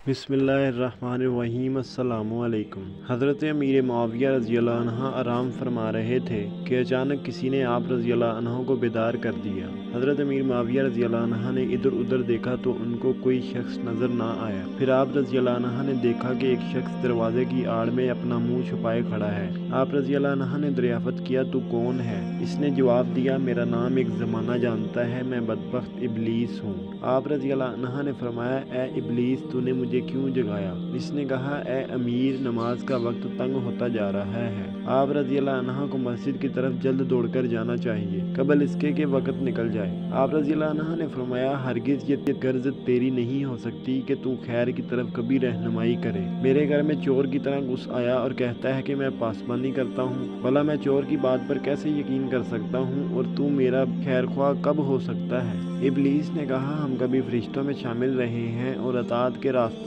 بسم اللہ الرحمن الرحیم۔ السلام علیکم۔ حضرت امیر معاویہ رضی اللہ عنہ آرام فرما رہے تھے کہ اچانک کسی نے آپ رضی اللہ عنہ کو بیدار کر دیا۔ حضرت امیر معاویہ رضی اللہ عنہ نے ادھر ادھر دیکھا تو ان کو کوئی شخص نظر نہ آیا۔ پھر آپ رضی اللہ عنہ نے دیکھا کہ ایک شخص دروازے کی آڑ میں اپنا منہ چھپائے کھڑا ہے۔ آپ رضی اللہ عنہ نے دریافت کیا، تو کون ہے؟ اس نے جواب دیا، میرا نام ایک زمانہ جانتا ہے، میں بدبخت ابلیس ہوں۔ آپ رضی اللہ عنہ نے فرمایا، اے ابلیس، تو نے مجھے کیوں جگایا؟ اس نے کہا، اے امیر، نماز کا وقت تنگ ہوتا جا رہا ہے۔ آپ رضی اللہ عنہ کو مسجد کی طرف جلد دوڑ کر جانا چاہیے قبل اس کے کہ وقت نکل جائے۔ آپ رضی اللہ عنہ نے فرمایا، ہرگز یہ غرض تیری نہیں ہو سکتی کہ تو خیر کی طرف کبھی رہنمائی کرے۔ میرے گھر میں چور کی طرح گھس آیا اور کہتا ہے کہ میں پاسبانی کرتا ہوں۔ بھلا میں چور کی بات پر کیسے یقین کر سکتا ہوں، اور تو میرا خیر خواہ کب ہو سکتا ہے؟ ابلیس نے کہا، ہم کبھی فرشتوں میں شامل رہے ہیں اور اطاعت کے راستے